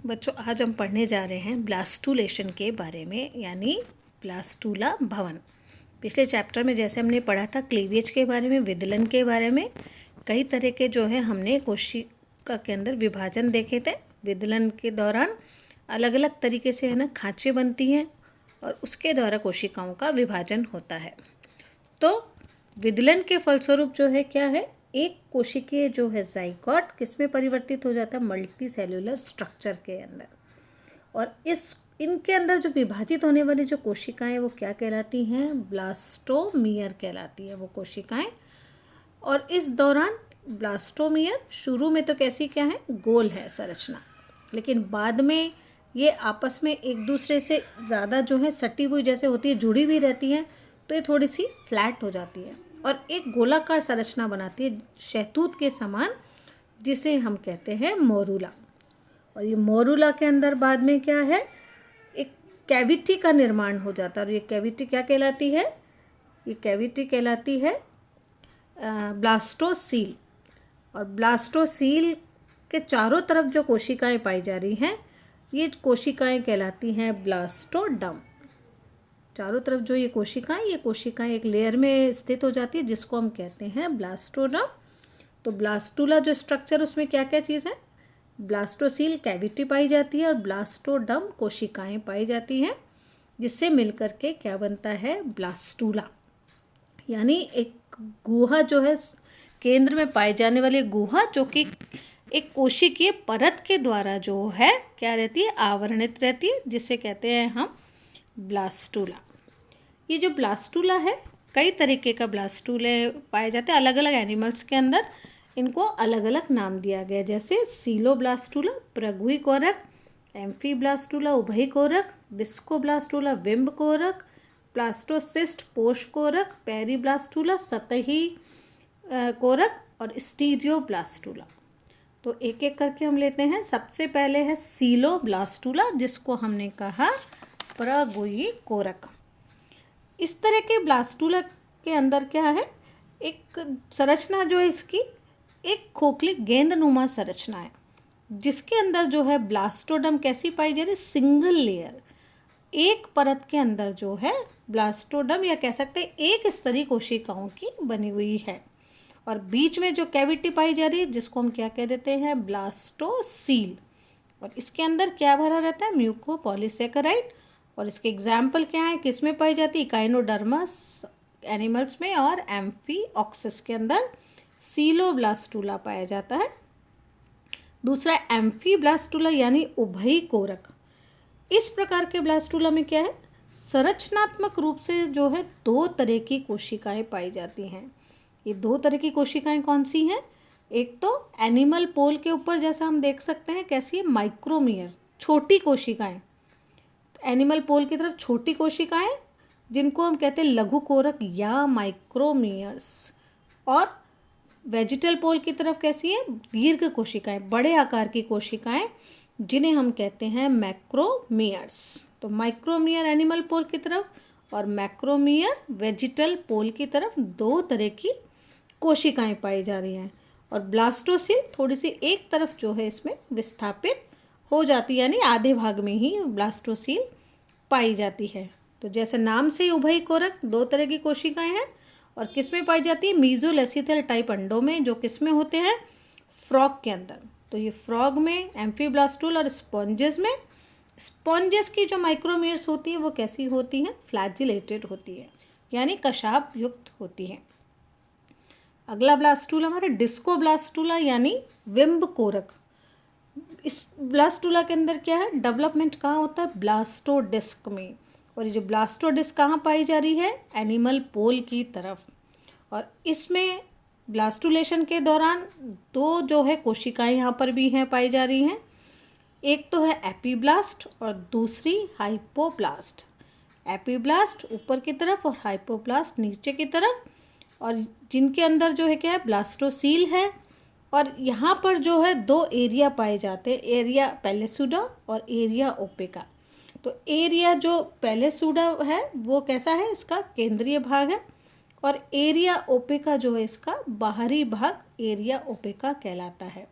बच्चों, आज हम पढ़ने जा रहे हैं ब्लास्टुलेशन के बारे में, यानी ब्लास्टुला भवन। पिछले चैप्टर में जैसे हमने पढ़ा था क्लीवेज के बारे में, विदलन के बारे में, कई तरह के जो है हमने कोशिका के अंदर विभाजन देखे थे। विदलन के दौरान अलग अलग तरीके से है ना खाँचें बनती हैं और उसके द्वारा कोशिकाओं का विभाजन होता है। तो विदलन के फलस्वरूप जो है क्या है, एक कोशिकीय जो है जाइगोट किसमें परिवर्तित हो जाता है, मल्टी सेल्यूलर स्ट्रक्चर के अंदर। और इनके अंदर जो विभाजित होने वाली जो कोशिकाएं वो क्या कहलाती हैं, ब्लास्टोमियर कहलाती है वो कोशिकाएं। और इस दौरान ब्लास्टोमियर शुरू में तो कैसी क्या है, गोल है संरचना, लेकिन बाद में ये आपस में एक दूसरे से ज़्यादा जो है सटी हुई जैसे होती है, जुड़ी हुई रहती हैं, तो ये थोड़ी सी फ्लैट हो जाती है और एक गोलाकार संरचना बनाती है शहतूत के समान, जिसे हम कहते हैं मोरूला। और ये मोरूला के अंदर बाद में क्या है, एक कैविटी का निर्माण हो जाता है। और ये कैविटी क्या कहलाती है, ये कैविटी कहलाती है ब्लास्टोसील। और ब्लास्टोसील के चारों तरफ जो कोशिकाएं पाई जा रही हैं, ये कोशिकाएं कहलाती हैं ब्लास्टोडर्म। चारों तरफ जो ये कोशिकाएं एक लेयर में स्थित हो जाती है, जिसको हम कहते हैं ब्लास्टोडर्म। तो ब्लास्टुला जो स्ट्रक्चर, उसमें क्या क्या चीज़ है, ब्लास्टोसील कैविटी पाई जाती है और ब्लास्टोडर्म कोशिकाएं पाई जाती हैं, जिससे मिलकर के क्या बनता है, ब्लास्टुला। यानी एक गुहा जो है केंद्र में पाई जाने वाली गुहा, जो कि एक कोशिकीय परत के द्वारा जो है क्या रहती है, आवरणित रहती है, जिसे कहते हैं हम ब्लास्टुला। ये जो ब्लास्टुला है, कई तरीके का ब्लास्टुले पाए जाते हैं अलग अलग एनिमल्स के अंदर। इनको अलग अलग नाम दिया गया, जैसे सीलोब्लास्टुला प्रगुही कोरक, एम्फीब्लास्टुला उभयी कोरक, डिस्कोब्लास्टुला विम्ब कोरक, प्लास्टोसिस्ट पोष कोरक, पेरीब्लास्टुला सतही कोरक और स्टीरियोब्लास्टुला। तो एक एक करके हम लेते हैं। सबसे पहले है सीलोब्लास्टुला, जिसको हमने कहा प्रगुही कोरक। इस तरह के ब्लास्टुला के अंदर क्या है, एक संरचना जो है इसकी एक खोखली गेंदनुमा संरचना है, जिसके अंदर जो है ब्लास्टोडर्म कैसी पाई जा रही है, सिंगल लेयर, एक परत के अंदर जो है ब्लास्टोडर्म, या कह सकते हैं एक स्तरीय कोशिकाओं की बनी हुई है। और बीच में जो कैविटी पाई जा रही है, जिसको हम क्या कह देते हैं, ब्लास्टोसील। और इसके अंदर क्या भरा रहता है, म्यूकोपॉलीसेकेराइड। और इसके एग्जाम्पल क्या है, किस में पाई जाती है, इकाइनोडर्मस एनिमल्स में और एम्फीऑक्सिस के अंदर सीलोब्लास्टुला पाया जाता है। दूसरा एम्फीब्लास्टुला यानी उभयी कोरक। इस प्रकार के ब्लास्टुला में क्या है, संरचनात्मक रूप से जो है दो तरह की कोशिकाएं पाई जाती हैं। ये दो तरह की कोशिकाएं कौन सी हैं, एक तो एनिमल पोल के ऊपर जैसा हम देख सकते हैं कैसी है, माइक्रोमियर, छोटी कोशिकाएं। एनिमल पोल की तरफ छोटी कोशिकाएं, जिनको हम कहते हैं लघु कोरक या माइक्रोमियर्स। और वेजिटल पोल की तरफ कैसी है, दीर्घ कोशिकाएं, बड़े आकार की कोशिकाएं, जिन्हें हम कहते हैं मैक्रोमियर्स। तो माइक्रोमियर एनिमल पोल की तरफ और मैक्रोमियर वेजिटल पोल की तरफ दो तरह की कोशिकाएं पाई जा रही हैं। और ब्लास्टोसील थोड़ी सी एक तरफ जो है इसमें विस्थापित हो जाती है, यानी आधे भाग में ही ब्लास्टोसील पाई जाती है। तो जैसे नाम से ही उभयी कोरक, दो तरह की कोशिकाएं हैं। और किस में पाई जाती है, मीजोलेसिथल टाइप अंडों में, जो किस में होते हैं, फ्रॉग के अंदर। तो ये फ्रॉग में, एम्फीब्लास्टुला और स्पॉन्जेस में। स्पॉन्जेस की जो माइक्रोमियर्स होती है वो कैसी होती हैं, फ्लैजिलेटेड होती है, यानी कशाप युक्त होती है। अगला ब्लास्टुला हमारा डिस्कोब्लास्टुला यानी विम्ब कोरक। इस ब्लास्टुला के अंदर क्या है, डेवलपमेंट कहाँ होता है, ब्लास्टोडिस्क में। और ये जो ब्लास्टोडिस्क कहाँ पाई जा रही है, एनिमल पोल की तरफ। और इसमें ब्लास्टुलेशन के दौरान दो जो है कोशिकाएं यहाँ पर भी हैं पाई जा रही हैं। एक तो है एपीब्लास्ट और दूसरी हाइपोब्लास्ट। एपीब्लास्ट ऊपर की तरफ और हाइपोब्लास्ट नीचे की तरफ, और जिनके अंदर जो है क्या है, ब्लास्टोसील है। और यहाँ पर जो है दो एरिया पाए जाते हैं, एरिया पेलेसुडा और एरिया ओपेका। तो एरिया जो पेलेसुडा है वो कैसा है, इसका केंद्रीय भाग है, और एरिया ओपेका जो है इसका बाहरी भाग एरिया ओपेका कहलाता है।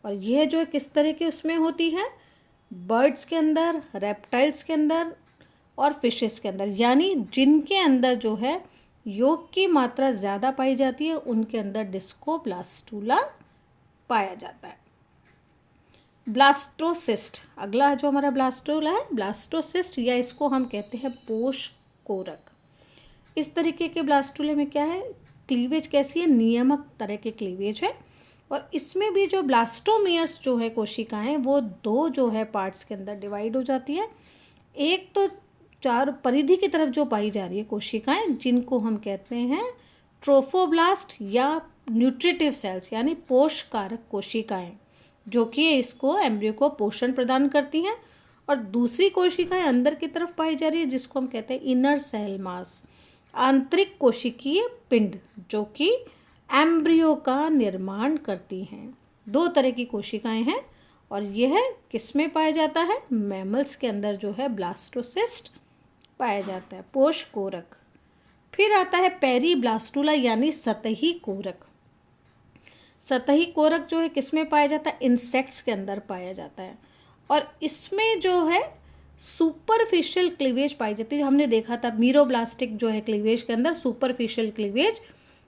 और यह जो किस तरह की उसमें होती है, बर्ड्स के अंदर, रेप्टाइल्स के अंदर और फिशेस के अंदर, यानी जिनके अंदर जो है योग की मात्रा ज़्यादा पाई जाती है उनके अंदर डिस्कोब्लास्टूला पाया जाता है। ब्लास्टोसिस्ट, अगला जो हमारा ब्लास्टूला है ब्लास्टोसिस्ट, या इसको हम कहते हैं पोष कोरक। इस तरीके के ब्लास्टूले में क्या है, क्लीवेज कैसी है, नियामक तरह के क्लीवेज है। और इसमें भी जो ब्लास्टोमियर्स जो है कोशिकाएं, वो दो जो है पार्ट्स के अंदर डिवाइड हो जाती है। एक तो चार परिधि की तरफ जो पाई जा रही है कोशिकाएं, जिनको हम कहते हैं ट्रोफोब्लास्ट या न्यूट्रिटिव सेल्स, यानी पोषकारक कोशिकाएं, जो कि इसको एम्ब्रियो को पोषण प्रदान करती हैं। और दूसरी कोशिकाएं अंदर की तरफ पाई जा रही है, जिसको हम कहते हैं इनर सेल मास, आंतरिक कोशिकीय पिंड, जो कि एम्ब्रियो का निर्माण करती हैं। दो तरह की कोशिकाएं हैं और यह किस में पाया जाता है, मैमल्स के अंदर जो है ब्लास्टोसिस्ट पाया जाता है, पोष कोरक। फिर आता है पेरीब्लास्टूला यानी सतही कोरक। सतही कोरक जो है किस में पाया जाता है, इंसेक्ट्स के अंदर पाया जाता है। और इसमें जो है सुपरफिशियल क्लीवेज पाई जाती है। हमने देखा था मीरोब्लास्टिक जो है क्लीवेज के अंदर सुपरफिशियल क्लीवेज,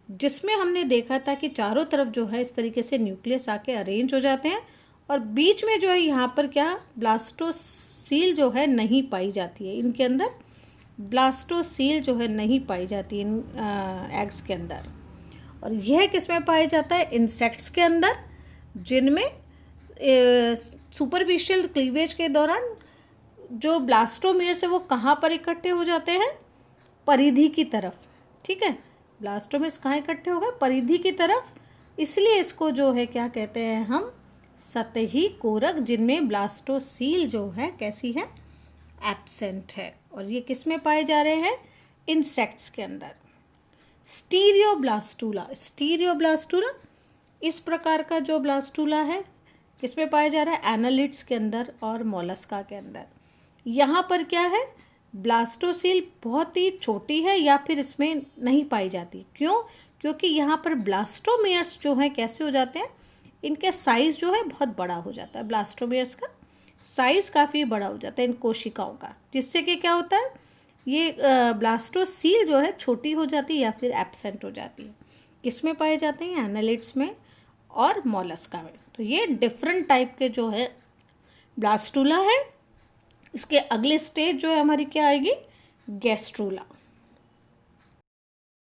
जिसमें हमने देखा था कि चारों तरफ जो है इस तरीके से न्यूक्लियस आके अरेंज हो जाते हैं और बीच में जो है यहाँ पर क्या ब्लास्टोसील जो है नहीं पाई जाती है। इनके अंदर ब्लास्टोसील जो है नहीं पाई जाती इन एग्स के अंदर। और यह किस में पाया जाता है, इंसेक्ट्स के अंदर, जिनमें सुपरफिशियल क्लीवेज के दौरान जो ब्लास्टोमियर्स है वो कहाँ पर इकट्ठे हो जाते हैं, परिधि की तरफ। ठीक है, ब्लास्टोमियर्स कहाँ इकट्ठे हो गए, परिधि की तरफ। इसलिए इसको जो है क्या कहते हैं हम, सतही कोरक, जिनमें ब्लास्टोसील जो है कैसी है, एब्सेंट है। और ये किस में पाए जा रहे हैं, इंसेक्ट्स के अंदर। स्टीरियोब्लास्टूला, स्टीरियोब्लास्टूला इस प्रकार का जो ब्लास्टूला है किस में पाया जा रहा है, एनालिड्स के अंदर और मोलस्का के अंदर। यहाँ पर क्या है, ब्लास्टोसील बहुत ही छोटी है या फिर इसमें नहीं पाई जाती। क्यों, क्योंकि यहाँ पर ब्लास्टोमियर्स जो हैं कैसे हो जाते हैं, इनके साइज़ जो है बहुत बड़ा हो जाता है। ब्लास्टोमियर्स का साइज़ काफ़ी बड़ा हो जाता है इन कोशिकाओं का, जिससे कि क्या होता है, ये ब्लास्टोसील जो है छोटी हो जाती है या फिर एब्सेंट हो जाती है। किस में पाए जाते हैं, एनालिड्स में और मोलस्का में। तो ये डिफरेंट टाइप के जो है ब्लास्टूला है। इसके अगले स्टेज जो है हमारी क्या आएगी, गैस्ट्रूला।